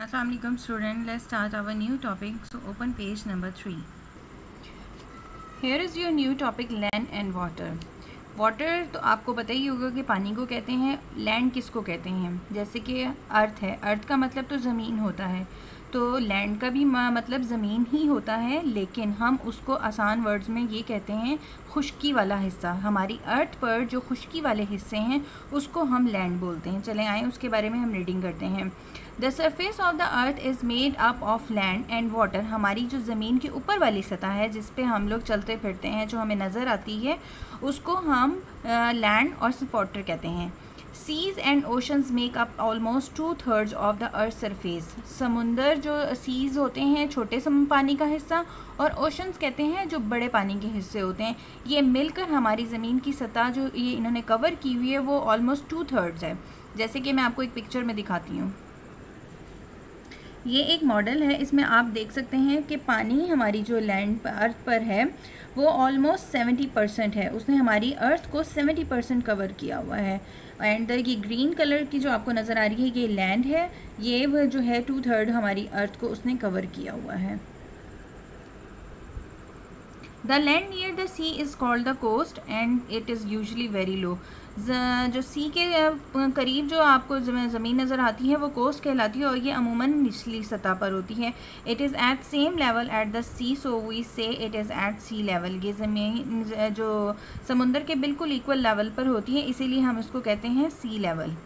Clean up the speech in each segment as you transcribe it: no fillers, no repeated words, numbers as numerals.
Assalamu alaikum student, let's start our new topic. So open page number 3. Here is your new topic, land and water. Water तो आपको पता ही होगा कि पानी को कहते हैं, लैंड किसको कहते हैं, जैसे कि अर्थ है, अर्थ का मतलब तो ज़मीन होता है, तो लैंड का भी मतलब ज़मीन ही होता है, लेकिन हम उसको आसान वर्ड्स में ये कहते हैं खुश्की वाला हिस्सा। हमारी अर्थ पर जो खुश्की वाले हिस्से हैं उसको हम लैंड बोलते हैं। चलें आए उसके बारे में हम रीडिंग करते हैं। The surface of the earth is made up of land and water. हमारी जो ज़मीन के ऊपर वाली सतह है जिस पे हम लोग चलते फिरते हैं, जो हमें नज़र आती है, उसको हम लैंड और वाटर कहते हैं। Seas and oceans make up almost 2/3 of the earth surface. समुंदर जो सीज़ होते हैं छोटे पानी का हिस्सा, और ओशंस कहते हैं जो बड़े पानी के हिस्से होते हैं, ये मिलकर हमारी ज़मीन की सतह जो ये इन्होंने कवर की हुई है वो ऑलमोस्ट 2/3 है। जैसे कि मैं आपको एक पिक्चर में दिखाती हूँ। ये एक मॉडल है, इसमें आप देख सकते हैं कि पानी हमारी जो लैंड अर्थ पर है वो ऑलमोस्ट 70% है। उसने हमारी अर्थ को 70% कवर किया हुआ है। एंड ये ग्रीन कलर की जो आपको नज़र आ रही है ये लैंड है, ये वो जो है 2/3 हमारी अर्थ को उसने कवर किया हुआ है। The land near the sea is called the coast and it is usually very low. जो सी के करीब जो आपको ज़मीन नज़र आती है वो कोस्ट कहलाती है, और ये अमूमन निचली सतह पर होती है। It is at same level at the sea, so we say it is at sea level. ये ज़मीन जो समुंदर के बिल्कुल इक्वल लेवल पर होती है, इसीलिए हम इसको कहते हैं sea level.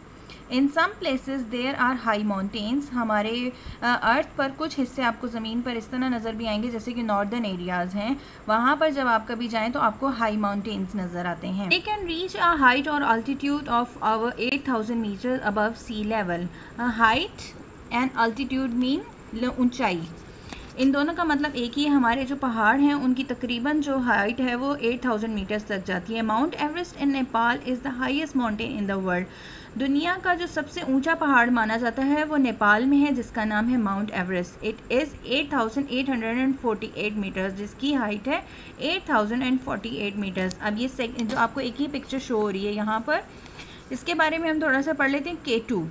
In some places there are high mountains. हमारे अर्थ पर कुछ हिस्से आपको ज़मीन पर इस तरह नज़र भी आएंगे, जैसे कि नॉर्दर्न एरियाज़ हैं, वहाँ पर जब आप कभी जाएं तो आपको हाई माउंटेन्स नज़र आते हैं। They can reach a height और altitude of over 8000 metre above sea level. Height and altitude mean ऊंचाई, इन दोनों का मतलब एक ही है। हमारे जो पहाड़ हैं उनकी तकरीबन जो हाइट है वो 8000 मीटर्स तक जाती है। Mount Everest in Nepal is the highest mountain in the world. दुनिया का जो सबसे ऊंचा पहाड़ माना जाता है वो नेपाल में है, जिसका नाम है Mount Everest. It is 8848 metres, जिसकी हाइट है 8048 मीटर्स। अब ये जो आपको एक ही पिक्चर शो हो रही है यहाँ पर, इसके बारे में हम थोड़ा सा पढ़ लेते हैं। K2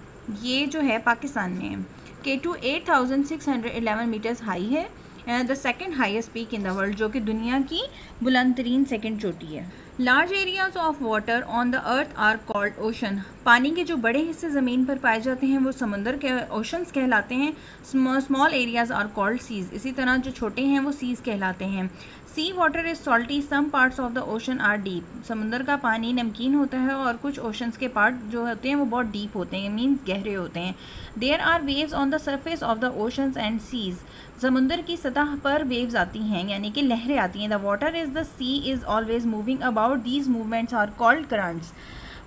ये जो है पाकिस्तान में है। K2 8611 मीटर्स हाई है, the second highest peak in the world, जो कि दुनिया की बुलंद तरीन सेकेंड चोटी है। Large areas of water on the earth are called ocean. पानी के जो बड़े हिस्से ज़मीन पर पाए जाते हैं वो समुंदर के ओशंस कहलाते हैं। Small areas are called seas. इसी तरह जो छोटे हैं वो सीज कहलाते हैं। Sea water is salty, some parts of the ocean are deep. समुंदर का पानी नमकीन होता है और कुछ ओशंस के पार्ट जो होते हैं वो बहुत डीप होते हैं, मीन्स गहरे होते हैं। There are waves on the surface of the oceans and seas. समुंदर की सतह पर वेव्स आती हैं, यानी कि लहरें आती हैं। The water is the sea is always moving about, these movements are called currents.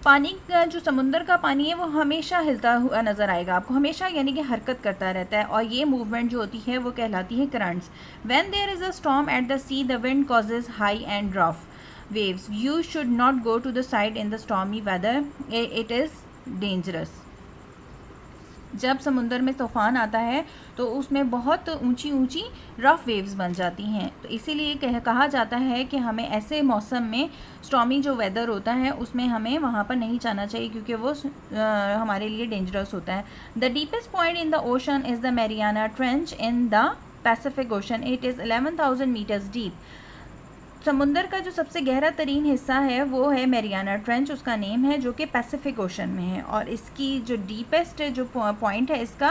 पानी का जो समुंदर का पानी है वो हमेशा हिलता हुआ नज़र आएगा आपको, हमेशा यानी कि हरकत करता रहता है, और ये मूवमेंट जो होती है वो कहलाती है currents. When there is a storm at the sea the wind causes high and rough waves. You should not go to the side in the stormy weather, it is dangerous. जब समुंदर में तूफ़ान आता है तो उसमें बहुत ऊंची ऊंची रफ़ वेव्स बन जाती हैं, तो इसीलिए कहा जाता है कि हमें ऐसे मौसम में स्टॉर्मी जो वेदर होता है उसमें हमें वहाँ पर नहीं जाना चाहिए, क्योंकि वो हमारे लिए डेंजरस होता है। The deepest point in the ocean is the Mariana Trench in the Pacific Ocean. It is 11,000 metres deep. समुंदर का जो सबसे गहरा तरीन हिस्सा है वो है मैरियाना ट्रेंच, उसका नेम है, जो कि पैसिफिक ओशन में है, और इसकी जो डीपेस्ट जो पॉइंट है इसका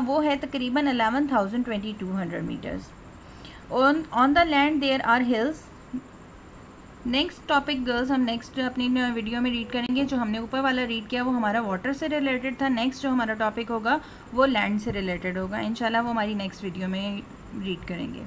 वो है तकरीबन 11,200 metres. On the land there are hills. Next topic girls हम नेक्स्ट अपनी वीडियो में रीड करेंगे। जो हमने ऊपर वाला रीड किया वो हमारा वाटर से रिलेटेड था। नेक्स्ट जो हमारा टॉपिक होगा वो लैंड से रिलेटेड होगा। इंशाल्लाह वो हमारी नेक्स्ट वीडियो में रीड करेंगे।